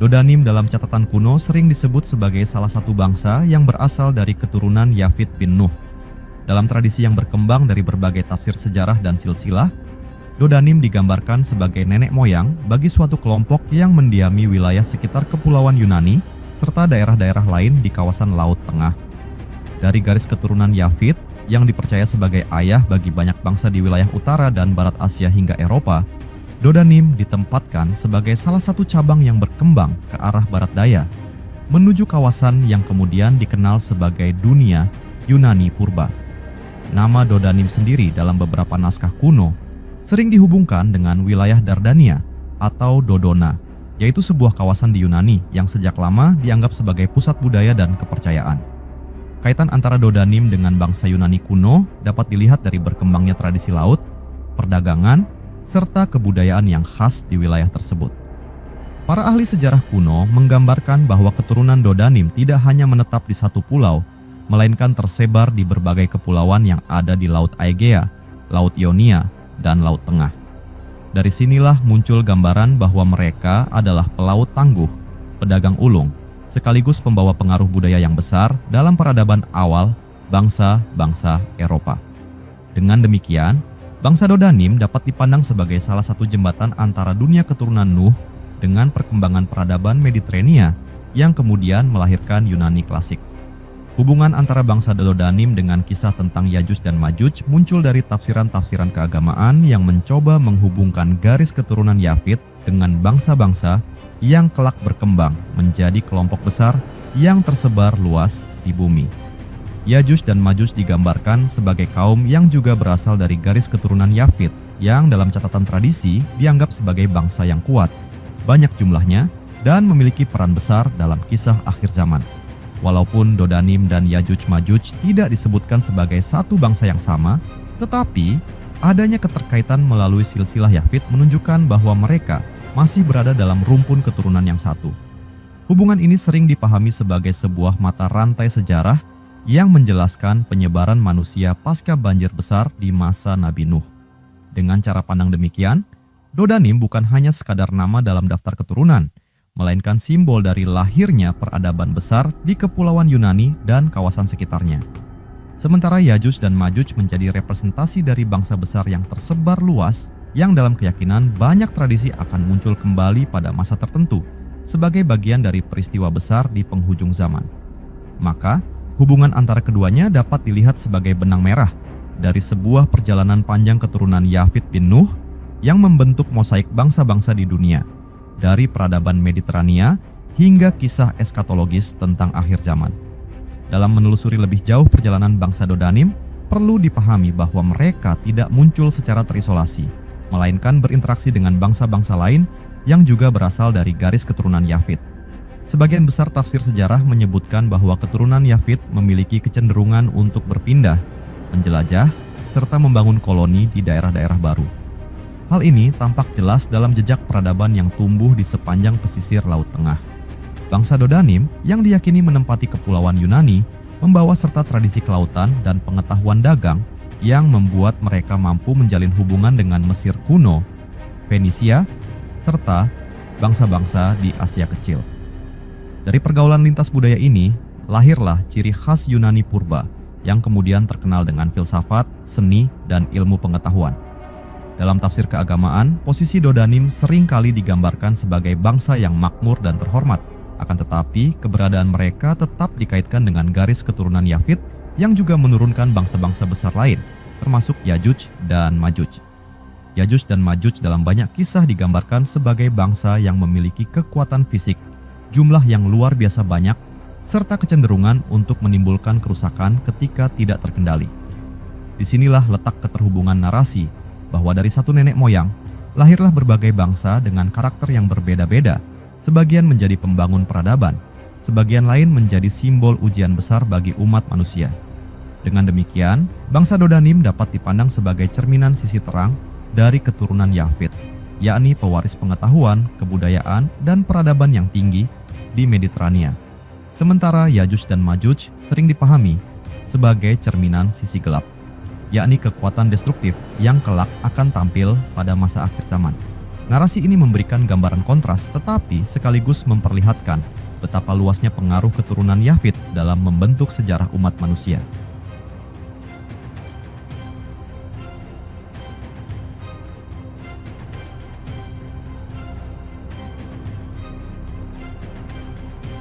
Dodanim dalam catatan kuno sering disebut sebagai salah satu bangsa yang berasal dari keturunan Yafith bin Nuh. Dalam tradisi yang berkembang dari berbagai tafsir sejarah dan silsilah, Dodanim digambarkan sebagai nenek moyang bagi suatu kelompok yang mendiami wilayah sekitar kepulauan Yunani serta daerah-daerah lain di kawasan Laut Tengah. Dari garis keturunan Yafith yang dipercaya sebagai ayah bagi banyak bangsa di wilayah utara dan barat Asia hingga Eropa, Dodanim ditempatkan sebagai salah satu cabang yang berkembang ke arah barat daya, menuju kawasan yang kemudian dikenal sebagai dunia Yunani Purba. Nama Dodanim sendiri dalam beberapa naskah kuno sering dihubungkan dengan wilayah Dardania atau Dodona, yaitu sebuah kawasan di Yunani yang sejak lama dianggap sebagai pusat budaya dan kepercayaan. Kaitan antara Dodanim dengan bangsa Yunani kuno dapat dilihat dari berkembangnya tradisi laut, perdagangan, serta kebudayaan yang khas di wilayah tersebut. Para ahli sejarah kuno menggambarkan bahwa keturunan Dodanim tidak hanya menetap di satu pulau, melainkan tersebar di berbagai kepulauan yang ada di Laut Aegea, Laut Ionia, dan Laut Tengah. Dari sinilah muncul gambaran bahwa mereka adalah pelaut tangguh, pedagang ulung, sekaligus pembawa pengaruh budaya yang besar dalam peradaban awal bangsa-bangsa Eropa. Dengan demikian, bangsa Dodanim dapat dipandang sebagai salah satu jembatan antara dunia keturunan Nuh dengan perkembangan peradaban Mediterania yang kemudian melahirkan Yunani klasik. Hubungan antara bangsa Dodanim dengan kisah tentang Yajuj dan Majuj muncul dari tafsiran-tafsiran keagamaan yang mencoba menghubungkan garis keturunan Yafith dengan bangsa-bangsa yang kelak berkembang menjadi kelompok besar yang tersebar luas di bumi. Yajuj dan Majuj digambarkan sebagai kaum yang juga berasal dari garis keturunan Yafith yang dalam catatan tradisi dianggap sebagai bangsa yang kuat, banyak jumlahnya, dan memiliki peran besar dalam kisah akhir zaman. Walaupun Dodanim dan Yajuj Majuj tidak disebutkan sebagai satu bangsa yang sama, tetapi adanya keterkaitan melalui silsilah Yafith menunjukkan bahwa mereka masih berada dalam rumpun keturunan yang satu. Hubungan ini sering dipahami sebagai sebuah mata rantai sejarah yang menjelaskan penyebaran manusia pasca banjir besar di masa Nabi Nuh. Dengan cara pandang demikian, Dodanim bukan hanya sekadar nama dalam daftar keturunan, melainkan simbol dari lahirnya peradaban besar di kepulauan Yunani dan kawasan sekitarnya. Sementara Yajuj dan Majuj menjadi representasi dari bangsa besar yang tersebar luas, yang dalam keyakinan banyak tradisi akan muncul kembali pada masa tertentu sebagai bagian dari peristiwa besar di penghujung zaman. Maka, hubungan antara keduanya dapat dilihat sebagai benang merah dari sebuah perjalanan panjang keturunan Yafith bin Nuh yang membentuk mosaik bangsa-bangsa di dunia, dari peradaban Mediterania hingga kisah eskatologis tentang akhir zaman. Dalam menelusuri lebih jauh perjalanan bangsa Dodanim, perlu dipahami bahwa mereka tidak muncul secara terisolasi, melainkan berinteraksi dengan bangsa-bangsa lain yang juga berasal dari garis keturunan Yafith. Sebagian besar tafsir sejarah menyebutkan bahwa keturunan Yafith memiliki kecenderungan untuk berpindah, menjelajah, serta membangun koloni di daerah-daerah baru. Hal ini tampak jelas dalam jejak peradaban yang tumbuh di sepanjang pesisir Laut Tengah. Bangsa Dodanim yang diyakini menempati kepulauan Yunani membawa serta tradisi kelautan dan pengetahuan dagang yang membuat mereka mampu menjalin hubungan dengan Mesir kuno, Fenisia, serta bangsa-bangsa di Asia Kecil. Dari pergaulan lintas budaya ini, lahirlah ciri khas Yunani Purba yang kemudian terkenal dengan filsafat, seni, dan ilmu pengetahuan. Dalam tafsir keagamaan, posisi Dodanim seringkali digambarkan sebagai bangsa yang makmur dan terhormat. Akan tetapi, keberadaan mereka tetap dikaitkan dengan garis keturunan Yafith yang juga menurunkan bangsa-bangsa besar lain, termasuk Yajuj dan Majuj. Yajuj dan Majuj dalam banyak kisah digambarkan sebagai bangsa yang memiliki kekuatan fisik, jumlah yang luar biasa banyak, serta kecenderungan untuk menimbulkan kerusakan ketika tidak terkendali. Disinilah letak keterhubungan narasi, bahwa dari satu nenek moyang, lahirlah berbagai bangsa dengan karakter yang berbeda-beda, sebagian menjadi pembangun peradaban, sebagian lain menjadi simbol ujian besar bagi umat manusia. Dengan demikian, bangsa Dodanim dapat dipandang sebagai cerminan sisi terang dari keturunan Yafith, yakni pewaris pengetahuan, kebudayaan, dan peradaban yang tinggi di Mediterania. Sementara Yajuj dan Majuj sering dipahami sebagai cerminan sisi gelap, yakni kekuatan destruktif yang kelak akan tampil pada masa akhir zaman. Narasi ini memberikan gambaran kontras tetapi sekaligus memperlihatkan betapa luasnya pengaruh keturunan Yafit dalam membentuk sejarah umat manusia.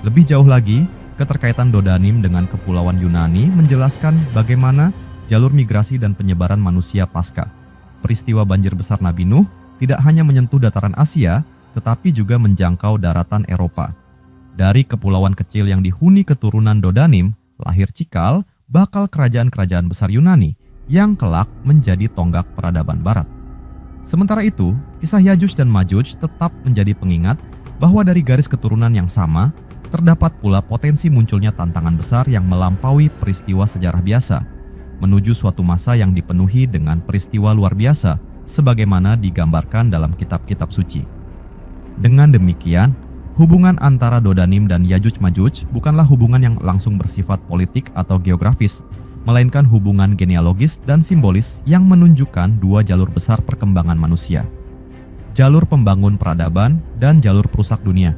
Lebih jauh lagi, keterkaitan Dodanim dengan kepulauan Yunani menjelaskan bagaimana jalur migrasi dan penyebaran manusia pasca peristiwa banjir besar Nabi Nuh tidak hanya menyentuh dataran Asia, tetapi juga menjangkau daratan Eropa. Dari kepulauan kecil yang dihuni keturunan Dodanim, lahir cikal bakal kerajaan-kerajaan besar Yunani yang kelak menjadi tonggak peradaban Barat. Sementara itu, kisah Yajuj dan Majuj tetap menjadi pengingat bahwa dari garis keturunan yang sama, terdapat pula potensi munculnya tantangan besar yang melampaui peristiwa sejarah biasa, menuju suatu masa yang dipenuhi dengan peristiwa luar biasa, sebagaimana digambarkan dalam kitab-kitab suci. Dengan demikian, hubungan antara Dodanim dan Yajuj Majuj bukanlah hubungan yang langsung bersifat politik atau geografis, melainkan hubungan genealogis dan simbolis yang menunjukkan dua jalur besar perkembangan manusia. Jalur pembangun peradaban dan jalur perusak dunia.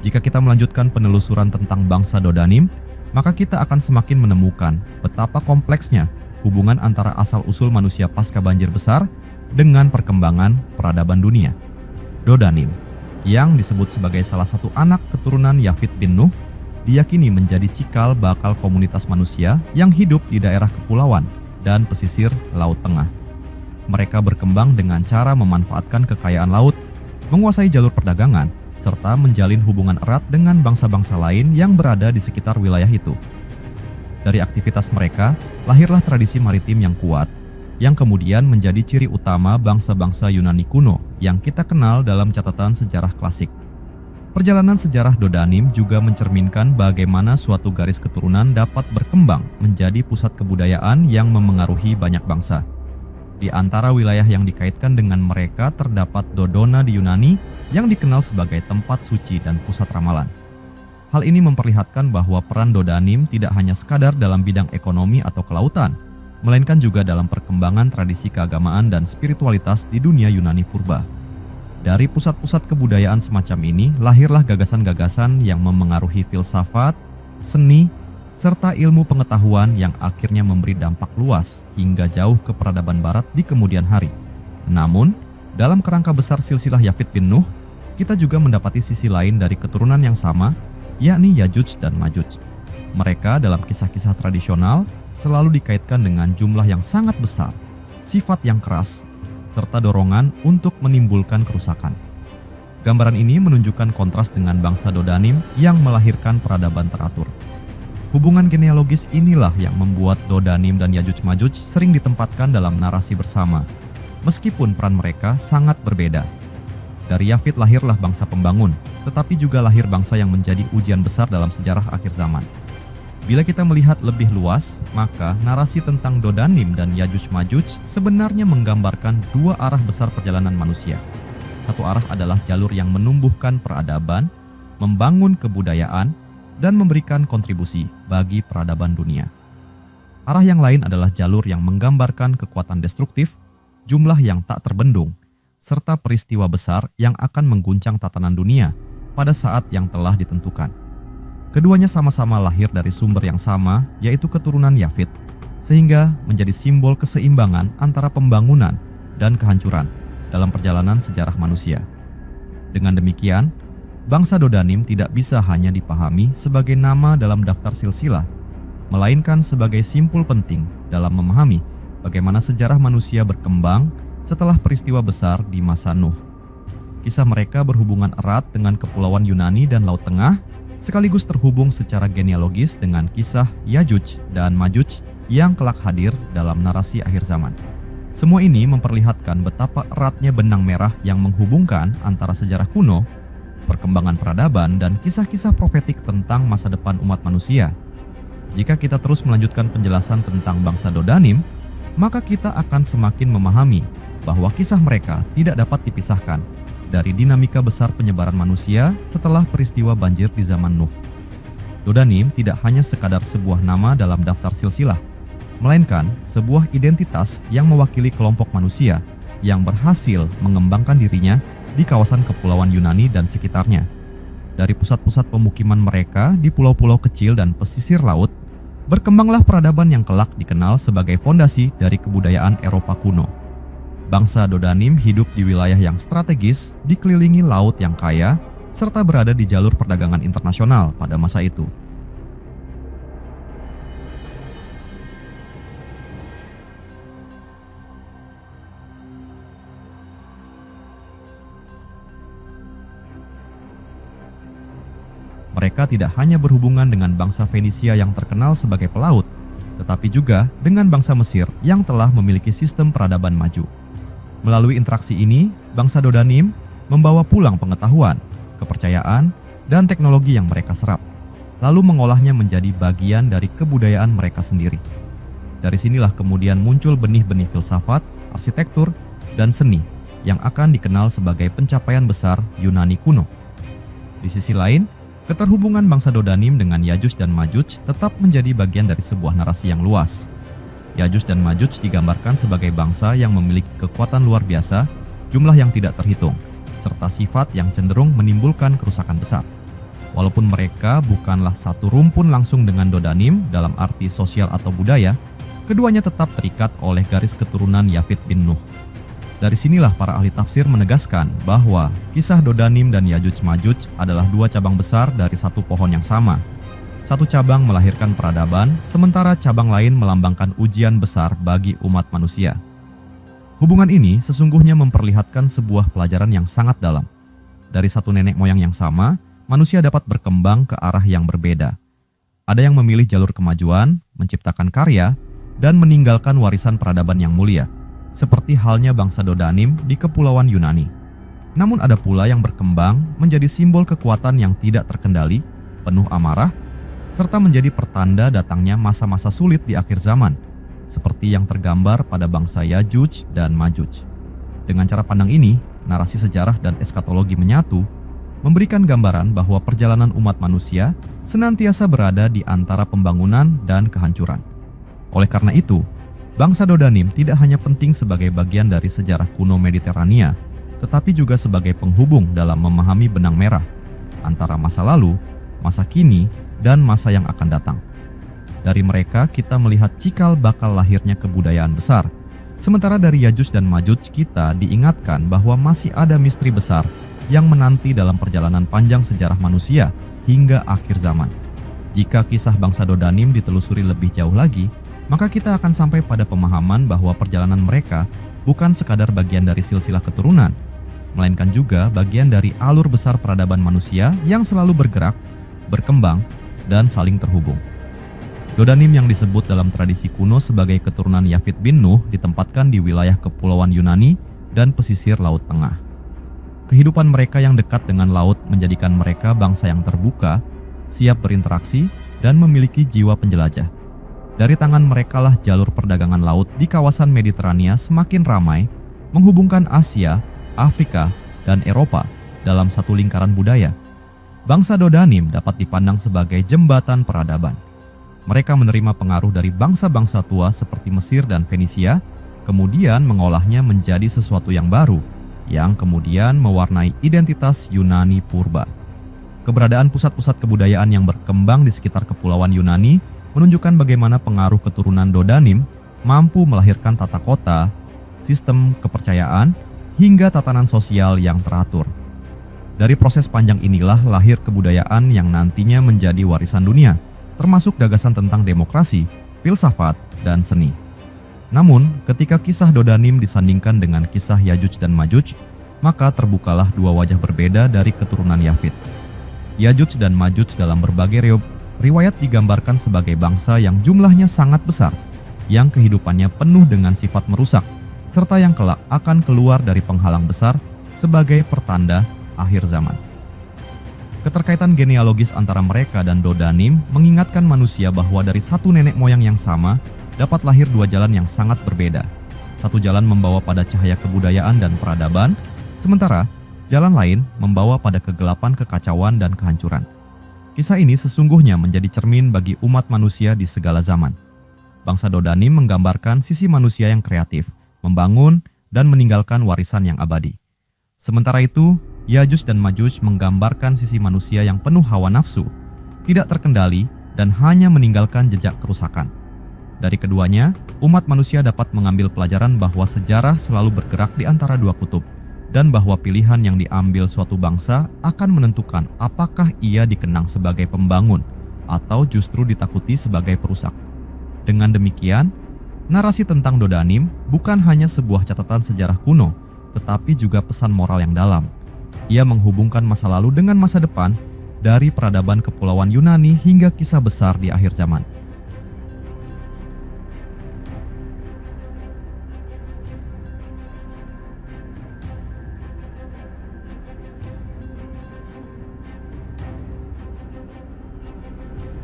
Jika kita melanjutkan penelusuran tentang bangsa Dodanim, maka kita akan semakin menemukan betapa kompleksnya hubungan antara asal-usul manusia pasca banjir besar dengan perkembangan peradaban dunia. Dodanim, yang disebut sebagai salah satu anak keturunan Yafit bin Nuh, diyakini menjadi cikal bakal komunitas manusia yang hidup di daerah kepulauan dan pesisir Laut Tengah. Mereka berkembang dengan cara memanfaatkan kekayaan laut, menguasai jalur perdagangan, serta menjalin hubungan erat dengan bangsa-bangsa lain yang berada di sekitar wilayah itu. Dari aktivitas mereka, lahirlah tradisi maritim yang kuat, yang kemudian menjadi ciri utama bangsa-bangsa Yunani kuno yang kita kenal dalam catatan sejarah klasik. Perjalanan sejarah Dodanim juga mencerminkan bagaimana suatu garis keturunan dapat berkembang menjadi pusat kebudayaan yang memengaruhi banyak bangsa. Di antara wilayah yang dikaitkan dengan mereka terdapat Dodona di Yunani yang dikenal sebagai tempat suci dan pusat ramalan. Hal ini memperlihatkan bahwa peran Dodanim tidak hanya sekadar dalam bidang ekonomi atau kelautan, melainkan juga dalam perkembangan tradisi keagamaan dan spiritualitas di dunia Yunani purba. Dari pusat-pusat kebudayaan semacam ini, lahirlah gagasan-gagasan yang memengaruhi filsafat, seni, serta ilmu pengetahuan yang akhirnya memberi dampak luas hingga jauh ke peradaban Barat di kemudian hari. Namun, dalam kerangka besar silsilah Yafit bin Nuh, kita juga mendapati sisi lain dari keturunan yang sama, yakni Yajuj dan Majuj. Mereka dalam kisah-kisah tradisional selalu dikaitkan dengan jumlah yang sangat besar, sifat yang keras, serta dorongan untuk menimbulkan kerusakan. Gambaran ini menunjukkan kontras dengan bangsa Dodanim yang melahirkan peradaban teratur. Hubungan genealogis inilah yang membuat Dodanim dan Yajuj Majuj sering ditempatkan dalam narasi bersama, meskipun peran mereka sangat berbeda. Dari Yafit lahirlah bangsa pembangun, tetapi juga lahir bangsa yang menjadi ujian besar dalam sejarah akhir zaman. Bila kita melihat lebih luas, maka narasi tentang Dodanim dan Yajuj Majuj sebenarnya menggambarkan dua arah besar perjalanan manusia. Satu arah adalah jalur yang menumbuhkan peradaban, membangun kebudayaan, dan memberikan kontribusi bagi peradaban dunia. Arah yang lain adalah jalur yang menggambarkan kekuatan destruktif, jumlah yang tak terbendung, serta peristiwa besar yang akan mengguncang tatanan dunia pada saat yang telah ditentukan. Keduanya sama-sama lahir dari sumber yang sama, yaitu keturunan Yafit, sehingga menjadi simbol keseimbangan antara pembangunan dan kehancuran dalam perjalanan sejarah manusia. Dengan demikian, bangsa Dodanim tidak bisa hanya dipahami sebagai nama dalam daftar silsilah, melainkan sebagai simpul penting dalam memahami bagaimana sejarah manusia berkembang setelah peristiwa besar di masa Nuh. Kisah mereka berhubungan erat dengan kepulauan Yunani dan Laut Tengah, sekaligus terhubung secara genealogis dengan kisah Yajuj dan Majuj yang kelak hadir dalam narasi akhir zaman. Semua ini memperlihatkan betapa eratnya benang merah yang menghubungkan antara sejarah kuno, perkembangan peradaban, dan kisah-kisah profetik tentang masa depan umat manusia. Jika kita terus melanjutkan penjelasan tentang bangsa Dodanim, maka kita akan semakin memahami bahwa kisah mereka tidak dapat dipisahkan dari dinamika besar penyebaran manusia setelah peristiwa banjir di zaman Nuh. Dodanim tidak hanya sekadar sebuah nama dalam daftar silsilah, melainkan sebuah identitas yang mewakili kelompok manusia yang berhasil mengembangkan dirinya di kawasan kepulauan Yunani dan sekitarnya. Dari pusat-pusat pemukiman mereka di pulau-pulau kecil dan pesisir laut, berkembanglah peradaban yang kelak dikenal sebagai fondasi dari kebudayaan Eropa kuno. Bangsa Dodanim hidup di wilayah yang strategis, dikelilingi laut yang kaya, serta berada di jalur perdagangan internasional pada masa itu. Mereka tidak hanya berhubungan dengan bangsa Fenisia yang terkenal sebagai pelaut, tetapi juga dengan bangsa Mesir yang telah memiliki sistem peradaban maju. Melalui interaksi ini, bangsa Dodanim membawa pulang pengetahuan, kepercayaan, dan teknologi yang mereka serap, lalu mengolahnya menjadi bagian dari kebudayaan mereka sendiri. Dari sinilah kemudian muncul benih-benih filsafat, arsitektur, dan seni yang akan dikenal sebagai pencapaian besar Yunani kuno. Di sisi lain, keterhubungan bangsa Dodanim dengan Yajuj dan Majuj tetap menjadi bagian dari sebuah narasi yang luas. Yajuj dan Majuj digambarkan sebagai bangsa yang memiliki kekuatan luar biasa, jumlah yang tidak terhitung, serta sifat yang cenderung menimbulkan kerusakan besar. Walaupun mereka bukanlah satu rumpun langsung dengan Dodanim dalam arti sosial atau budaya, keduanya tetap terikat oleh garis keturunan Yafit bin Nuh. Dari sinilah para ahli tafsir menegaskan bahwa kisah Dodanim dan Yajuj Majuj adalah dua cabang besar dari satu pohon yang sama. Satu cabang melahirkan peradaban, sementara cabang lain melambangkan ujian besar bagi umat manusia. Hubungan ini sesungguhnya memperlihatkan sebuah pelajaran yang sangat dalam. Dari satu nenek moyang yang sama, manusia dapat berkembang ke arah yang berbeda. Ada yang memilih jalur kemajuan, menciptakan karya, dan meninggalkan warisan peradaban yang mulia, seperti halnya bangsa Dodanim di kepulauan Yunani. Namun ada pula yang berkembang menjadi simbol kekuatan yang tidak terkendali, penuh amarah, serta menjadi pertanda datangnya masa-masa sulit di akhir zaman, seperti yang tergambar pada bangsa Yajuj dan Majuj. Dengan cara pandang ini, narasi sejarah dan eskatologi menyatu, memberikan gambaran bahwa perjalanan umat manusia senantiasa berada di antara pembangunan dan kehancuran. Oleh karena itu, bangsa Dodanim tidak hanya penting sebagai bagian dari sejarah kuno Mediterania, tetapi juga sebagai penghubung dalam memahami benang merah antara masa lalu, masa kini, dan masa yang akan datang. Dari mereka kita melihat cikal bakal lahirnya kebudayaan besar, sementara dari Yajuj dan Majuj kita diingatkan bahwa masih ada misteri besar yang menanti dalam perjalanan panjang sejarah manusia hingga akhir zaman. Jika kisah bangsa Dodanim ditelusuri lebih jauh lagi, maka kita akan sampai pada pemahaman bahwa perjalanan mereka bukan sekadar bagian dari silsilah keturunan, melainkan juga bagian dari alur besar peradaban manusia yang selalu bergerak, berkembang, dan saling terhubung. Dodanim yang disebut dalam tradisi kuno sebagai keturunan Yafit bin Nuh ditempatkan di wilayah kepulauan Yunani dan pesisir Laut Tengah. Kehidupan mereka yang dekat dengan laut menjadikan mereka bangsa yang terbuka, siap berinteraksi, dan memiliki jiwa penjelajah. Dari tangan merekalah jalur perdagangan laut di kawasan Mediterania semakin ramai, menghubungkan Asia, Afrika, dan Eropa dalam satu lingkaran budaya. Bangsa Dodanim dapat dipandang sebagai jembatan peradaban. Mereka menerima pengaruh dari bangsa-bangsa tua seperti Mesir dan Fenisia, kemudian mengolahnya menjadi sesuatu yang baru, yang kemudian mewarnai identitas Yunani purba. Keberadaan pusat-pusat kebudayaan yang berkembang di sekitar kepulauan Yunani menunjukkan bagaimana pengaruh keturunan Dodanim mampu melahirkan tata kota, sistem kepercayaan, hingga tatanan sosial yang teratur. Dari proses panjang inilah lahir kebudayaan yang nantinya menjadi warisan dunia, termasuk gagasan tentang demokrasi, filsafat, dan seni. Namun, ketika kisah Dodanim disandingkan dengan kisah Yajuj dan Majuj, maka terbukalah dua wajah berbeda dari keturunan Yafit. Yajuj dan Majuj dalam berbagai riwayat digambarkan sebagai bangsa yang jumlahnya sangat besar, yang kehidupannya penuh dengan sifat merusak, serta yang kelak akan keluar dari penghalang besar sebagai pertanda akhir zaman. Keterkaitan genealogis antara mereka dan Dodanim mengingatkan manusia bahwa dari satu nenek moyang yang sama dapat lahir dua jalan yang sangat berbeda. Satu jalan membawa pada cahaya kebudayaan dan peradaban, sementara jalan lain membawa pada kegelapan, kekacauan, dan kehancuran. Kisah ini sesungguhnya menjadi cermin bagi umat manusia di segala zaman. Bangsa Dodanim menggambarkan sisi manusia yang kreatif, membangun, dan meninggalkan warisan yang abadi. Sementara itu, Yajuj dan Majuj menggambarkan sisi manusia yang penuh hawa nafsu, tidak terkendali, dan hanya meninggalkan jejak kerusakan. Dari keduanya, umat manusia dapat mengambil pelajaran bahwa sejarah selalu bergerak di antara dua kutub, dan bahwa pilihan yang diambil suatu bangsa akan menentukan apakah ia dikenang sebagai pembangun atau justru ditakuti sebagai perusak. Dengan demikian, narasi tentang Dodanim bukan hanya sebuah catatan sejarah kuno, tetapi juga pesan moral yang dalam. Ia menghubungkan masa lalu dengan masa depan, dari peradaban kepulauan Yunani hingga kisah besar di akhir zaman.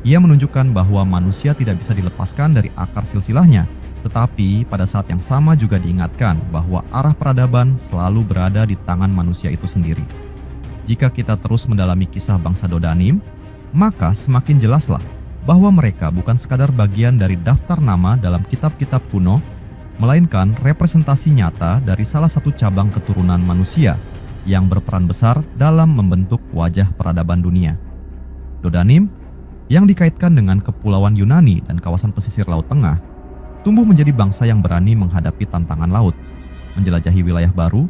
Ia menunjukkan bahwa manusia tidak bisa dilepaskan dari akar silsilahnya, tetapi pada saat yang sama juga diingatkan bahwa arah peradaban selalu berada di tangan manusia itu sendiri. Jika kita terus mendalami kisah bangsa Dodanim, maka semakin jelaslah bahwa mereka bukan sekadar bagian dari daftar nama dalam kitab-kitab kuno, melainkan representasi nyata dari salah satu cabang keturunan manusia yang berperan besar dalam membentuk wajah peradaban dunia. Dodanim yang dikaitkan dengan kepulauan Yunani dan kawasan pesisir Laut Tengah, tumbuh menjadi bangsa yang berani menghadapi tantangan laut, menjelajahi wilayah baru,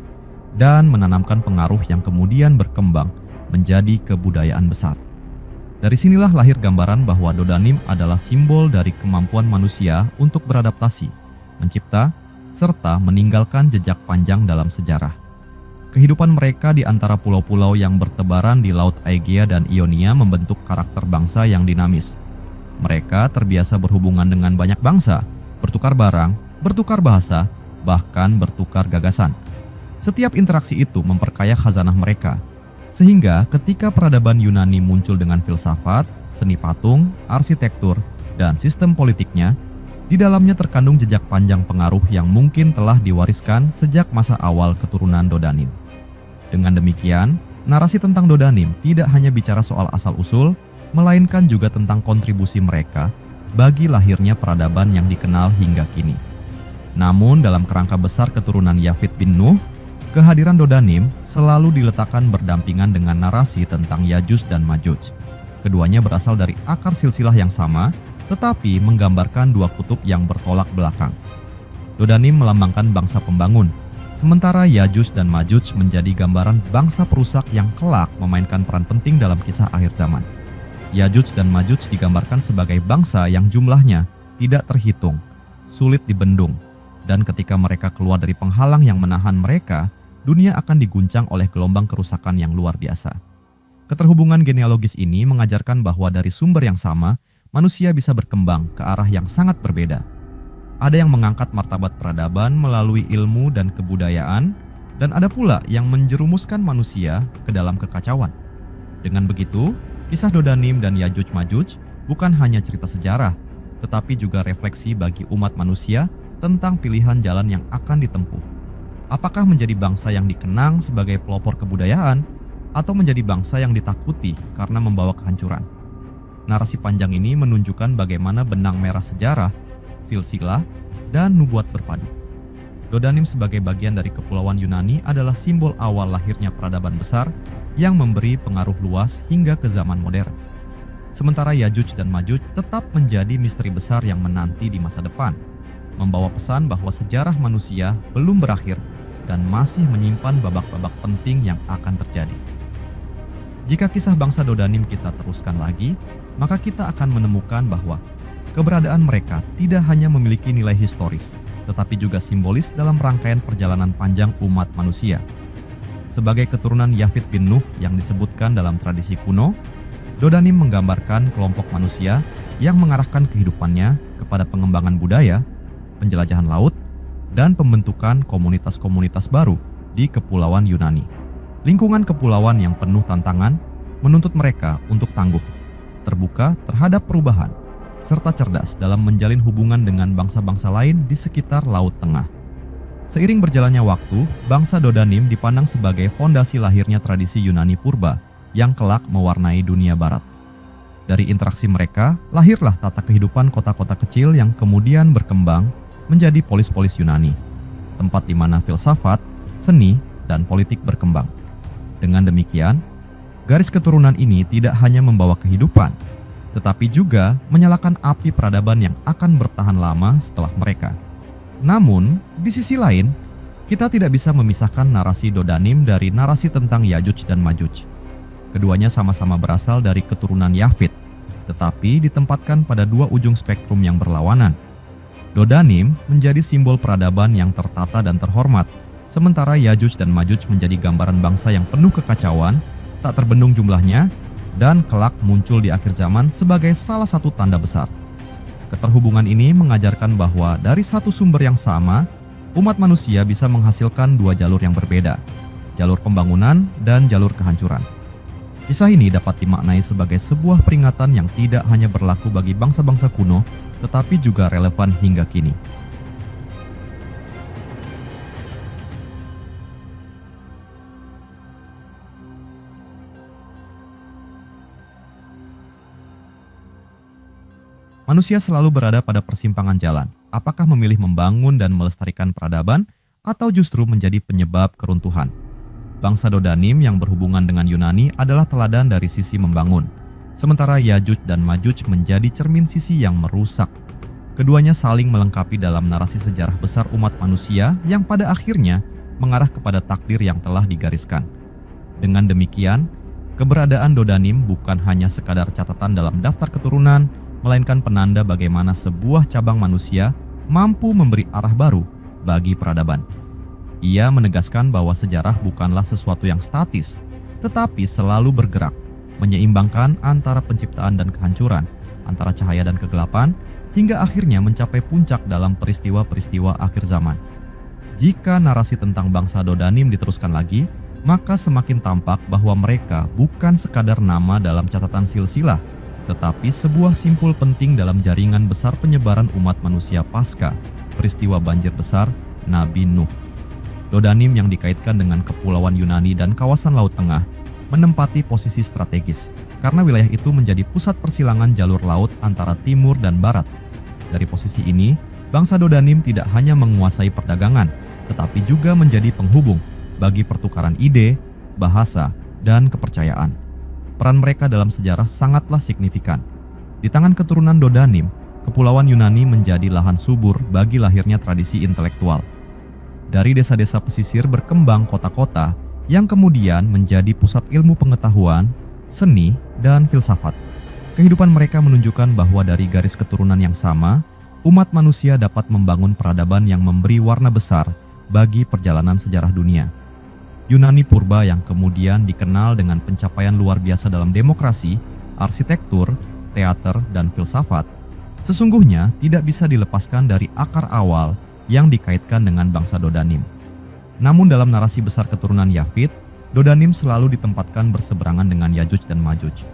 dan menanamkan pengaruh yang kemudian berkembang menjadi kebudayaan besar. Dari sinilah lahir gambaran bahwa Dodanim adalah simbol dari kemampuan manusia untuk beradaptasi, mencipta, serta meninggalkan jejak panjang dalam sejarah. Kehidupan mereka di antara pulau-pulau yang bertebaran di Laut Aegea dan Ionia membentuk karakter bangsa yang dinamis. Mereka terbiasa berhubungan dengan banyak bangsa, bertukar barang, bertukar bahasa, bahkan bertukar gagasan. Setiap interaksi itu memperkaya khazanah mereka, sehingga ketika peradaban Yunani muncul dengan filsafat, seni patung, arsitektur, dan sistem politiknya, di dalamnya terkandung jejak panjang pengaruh yang mungkin telah diwariskan sejak masa awal keturunan Dodanim. Dengan demikian, narasi tentang Dodanim tidak hanya bicara soal asal-usul, melainkan juga tentang kontribusi mereka bagi lahirnya peradaban yang dikenal hingga kini. Namun dalam kerangka besar keturunan Yafith bin Nuh, kehadiran Dodanim selalu diletakkan berdampingan dengan narasi tentang Yajuj dan Majuj. Keduanya berasal dari akar silsilah yang sama, tetapi menggambarkan dua kutub yang bertolak belakang. Dodanim melambangkan bangsa pembangun, sementara Yajuj dan Majuj menjadi gambaran bangsa perusak yang kelak memainkan peran penting dalam kisah akhir zaman. Yajuj dan Majuj digambarkan sebagai bangsa yang jumlahnya tidak terhitung, sulit dibendung, dan ketika mereka keluar dari penghalang yang menahan mereka, dunia akan diguncang oleh gelombang kerusakan yang luar biasa. Keterhubungan genealogis ini mengajarkan bahwa dari sumber yang sama, manusia bisa berkembang ke arah yang sangat berbeda. Ada yang mengangkat martabat peradaban melalui ilmu dan kebudayaan, dan ada pula yang menjerumuskan manusia ke dalam kekacauan. Dengan begitu, kisah Dodanim dan Yajuj Majuj bukan hanya cerita sejarah, tetapi juga refleksi bagi umat manusia tentang pilihan jalan yang akan ditempuh. Apakah menjadi bangsa yang dikenang sebagai pelopor kebudayaan, atau menjadi bangsa yang ditakuti karena membawa kehancuran? Narasi panjang ini menunjukkan bagaimana benang merah sejarah, silsilah, dan nubuat berpadu. Dodanim sebagai bagian dari kepulauan Yunani adalah simbol awal lahirnya peradaban besar yang memberi pengaruh luas hingga ke zaman modern. Sementara Yajuj dan Majuj tetap menjadi misteri besar yang menanti di masa depan, membawa pesan bahwa sejarah manusia belum berakhir dan masih menyimpan babak-babak penting yang akan terjadi. Jika kisah bangsa Dodanim kita teruskan lagi, maka kita akan menemukan bahwa keberadaan mereka tidak hanya memiliki nilai historis, tetapi juga simbolis dalam rangkaian perjalanan panjang umat manusia. Sebagai keturunan Yafith bin Nuh yang disebutkan dalam tradisi kuno, Dodanim menggambarkan kelompok manusia yang mengarahkan kehidupannya kepada pengembangan budaya, penjelajahan laut, dan pembentukan komunitas-komunitas baru di kepulauan Yunani. Lingkungan kepulauan yang penuh tantangan menuntut mereka untuk tangguh, terbuka terhadap perubahan, serta cerdas dalam menjalin hubungan dengan bangsa-bangsa lain di sekitar Laut Tengah. Seiring berjalannya waktu, bangsa Dodanim dipandang sebagai fondasi lahirnya tradisi Yunani purba yang kelak mewarnai dunia barat. Dari interaksi mereka, lahirlah tata kehidupan kota-kota kecil yang kemudian berkembang menjadi polis-polis Yunani, tempat di mana filsafat, seni, dan politik berkembang. Dengan demikian, garis keturunan ini tidak hanya membawa kehidupan, tetapi juga menyalakan api peradaban yang akan bertahan lama setelah mereka. Namun, di sisi lain, kita tidak bisa memisahkan narasi Dodanim dari narasi tentang Yajuj dan Majuj. Keduanya sama-sama berasal dari keturunan Yafit, tetapi ditempatkan pada dua ujung spektrum yang berlawanan. Dodanim menjadi simbol peradaban yang tertata dan terhormat, sementara Yajuj dan Majuj menjadi gambaran bangsa yang penuh kekacauan, tak terbendung jumlahnya, dan kelak muncul di akhir zaman sebagai salah satu tanda besar. Keterhubungan ini mengajarkan bahwa dari satu sumber yang sama, umat manusia bisa menghasilkan dua jalur yang berbeda, jalur pembangunan dan jalur kehancuran. Kisah ini dapat dimaknai sebagai sebuah peringatan yang tidak hanya berlaku bagi bangsa-bangsa kuno, tetapi juga relevan hingga kini. Manusia selalu berada pada persimpangan jalan. Apakah memilih membangun dan melestarikan peradaban, atau justru menjadi penyebab keruntuhan? Bangsa Dodanim yang berhubungan dengan Yunani adalah teladan dari sisi membangun, sementara Yajuj dan Majuj menjadi cermin sisi yang merusak. Keduanya saling melengkapi dalam narasi sejarah besar umat manusia yang pada akhirnya mengarah kepada takdir yang telah digariskan. Dengan demikian, keberadaan Dodanim bukan hanya sekadar catatan dalam daftar keturunan, melainkan penanda bagaimana sebuah cabang manusia mampu memberi arah baru bagi peradaban. Ia menegaskan bahwa sejarah bukanlah sesuatu yang statis, tetapi selalu bergerak, menyeimbangkan antara penciptaan dan kehancuran, antara cahaya dan kegelapan, hingga akhirnya mencapai puncak dalam peristiwa-peristiwa akhir zaman. Jika narasi tentang bangsa Dodanim diteruskan lagi, maka semakin tampak bahwa mereka bukan sekadar nama dalam catatan silsilah, tetapi sebuah simpul penting dalam jaringan besar penyebaran umat manusia pasca peristiwa banjir besar Nabi Nuh. Dodanim yang dikaitkan dengan kepulauan Yunani dan kawasan Laut Tengah menempati posisi strategis karena wilayah itu menjadi pusat persilangan jalur laut antara timur dan barat. Dari posisi ini, bangsa Dodanim tidak hanya menguasai perdagangan, tetapi juga menjadi penghubung bagi pertukaran ide, bahasa, dan kepercayaan. Peran mereka dalam sejarah sangatlah signifikan. Di tangan keturunan Dodanim, kepulauan Yunani menjadi lahan subur bagi lahirnya tradisi intelektual. Dari desa-desa pesisir berkembang kota-kota yang kemudian menjadi pusat ilmu pengetahuan, seni, dan filsafat. Kehidupan mereka menunjukkan bahwa dari garis keturunan yang sama, umat manusia dapat membangun peradaban yang memberi warna besar bagi perjalanan sejarah dunia. Yunani purba yang kemudian dikenal dengan pencapaian luar biasa dalam demokrasi, arsitektur, teater, dan filsafat, sesungguhnya tidak bisa dilepaskan dari akar awal yang dikaitkan dengan bangsa Dodanim. Namun dalam narasi besar keturunan Yafit, Dodanim selalu ditempatkan berseberangan dengan Yajuj dan Majuj.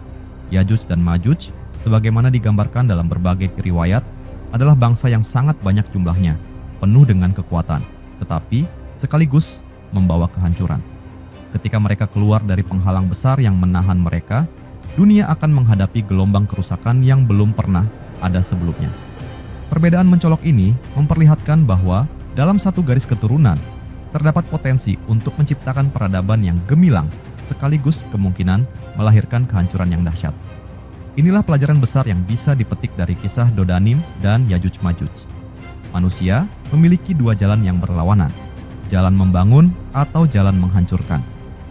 Yajuj dan Majuj, sebagaimana digambarkan dalam berbagai riwayat, adalah bangsa yang sangat banyak jumlahnya, penuh dengan kekuatan, tetapi sekaligus membawa kehancuran. Ketika mereka keluar dari penghalang besar yang menahan mereka, dunia akan menghadapi gelombang kerusakan yang belum pernah ada sebelumnya. Perbedaan mencolok ini memperlihatkan bahwa dalam satu garis keturunan terdapat potensi untuk menciptakan peradaban yang gemilang sekaligus kemungkinan melahirkan kehancuran yang dahsyat. Inilah pelajaran besar yang bisa dipetik dari kisah Dodanim dan Yajuj Majuj. Manusia memiliki dua jalan yang berlawanan, jalan membangun atau jalan menghancurkan.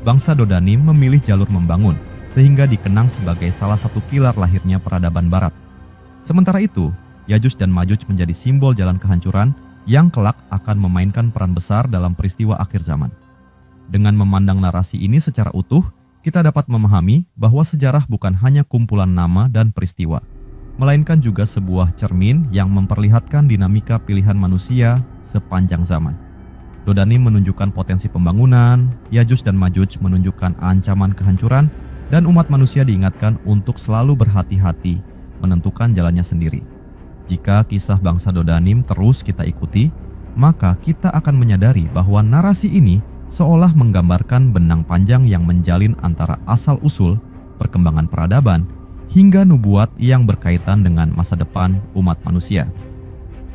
Bangsa Dodanim memilih jalur membangun, sehingga dikenang sebagai salah satu pilar lahirnya peradaban barat. Sementara itu, Yajuj dan Majuj menjadi simbol jalan kehancuran yang kelak akan memainkan peran besar dalam peristiwa akhir zaman. Dengan memandang narasi ini secara utuh, kita dapat memahami bahwa sejarah bukan hanya kumpulan nama dan peristiwa, melainkan juga sebuah cermin yang memperlihatkan dinamika pilihan manusia sepanjang zaman. Dodanim menunjukkan potensi pembangunan, Yajuj dan Majuj menunjukkan ancaman kehancuran, dan umat manusia diingatkan untuk selalu berhati-hati menentukan jalannya sendiri. Jika kisah bangsa Dodanim terus kita ikuti, maka kita akan menyadari bahwa narasi ini seolah menggambarkan benang panjang yang menjalin antara asal-usul perkembangan peradaban hingga nubuat yang berkaitan dengan masa depan umat manusia.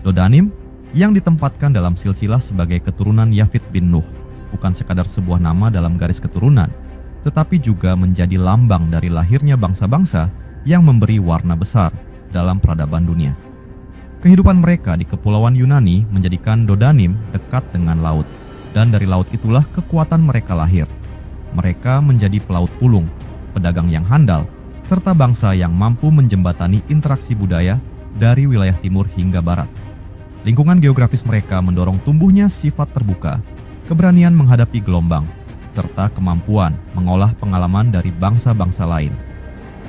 Dodanim yang ditempatkan dalam silsilah sebagai keturunan Yafit bin Nuh bukan sekadar sebuah nama dalam garis keturunan, tetapi juga menjadi lambang dari lahirnya bangsa-bangsa yang memberi warna besar dalam peradaban dunia. Kehidupan mereka di kepulauan Yunani menjadikan Dodanim dekat dengan laut, dan dari laut itulah kekuatan mereka lahir. Mereka menjadi pelaut ulung, pedagang yang handal, serta bangsa yang mampu menjembatani interaksi budaya dari wilayah timur hingga barat. Lingkungan geografis mereka mendorong tumbuhnya sifat terbuka, keberanian menghadapi gelombang, serta kemampuan mengolah pengalaman dari bangsa-bangsa lain.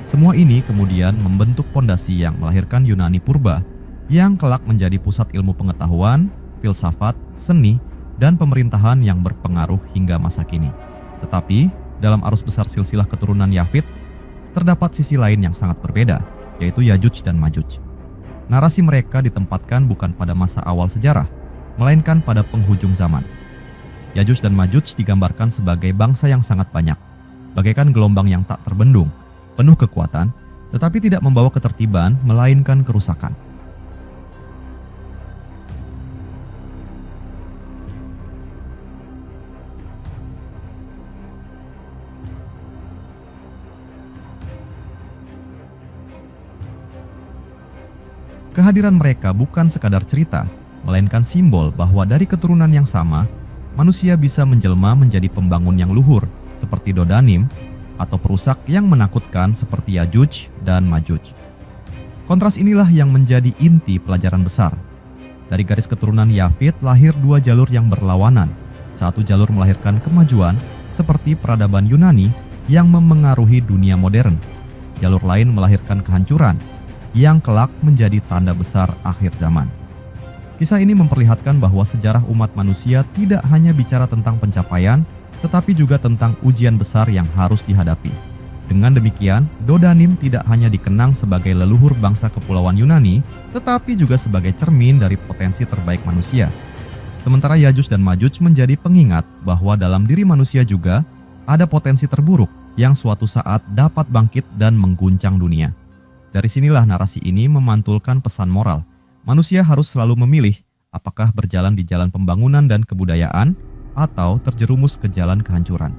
Semua ini kemudian membentuk pondasi yang melahirkan Yunani purba, yang kelak menjadi pusat ilmu pengetahuan, filsafat, seni, dan pemerintahan yang berpengaruh hingga masa kini. Tetapi, dalam arus besar silsilah keturunan Yafit, terdapat sisi lain yang sangat berbeda, yaitu Yajuj dan Majuj. Narasi mereka ditempatkan bukan pada masa awal sejarah, melainkan pada penghujung zaman. Yajuj dan Majuj digambarkan sebagai bangsa yang sangat banyak, bagaikan gelombang yang tak terbendung, penuh kekuatan, tetapi tidak membawa ketertiban, melainkan kerusakan. Kehadiran mereka bukan sekadar cerita, melainkan simbol bahwa dari keturunan yang sama, manusia bisa menjelma menjadi pembangun yang luhur seperti Dodanim atau perusak yang menakutkan seperti Yajuj dan Majuj. Kontras inilah yang menjadi inti pelajaran besar. Dari garis keturunan Yafit lahir dua jalur yang berlawanan. Satu jalur melahirkan kemajuan seperti peradaban Yunani yang memengaruhi dunia modern. Jalur lain melahirkan kehancuran yang kelak menjadi tanda besar akhir zaman. Kisah ini memperlihatkan bahwa sejarah umat manusia tidak hanya bicara tentang pencapaian, tetapi juga tentang ujian besar yang harus dihadapi. Dengan demikian, Dodanim tidak hanya dikenang sebagai leluhur bangsa kepulauan Yunani, tetapi juga sebagai cermin dari potensi terbaik manusia. Sementara Yajuj dan Majuj menjadi pengingat bahwa dalam diri manusia juga ada potensi terburuk yang suatu saat dapat bangkit dan mengguncang dunia. Dari sinilah narasi ini memantulkan pesan moral. Manusia harus selalu memilih apakah berjalan di jalan pembangunan dan kebudayaan atau terjerumus ke jalan kehancuran.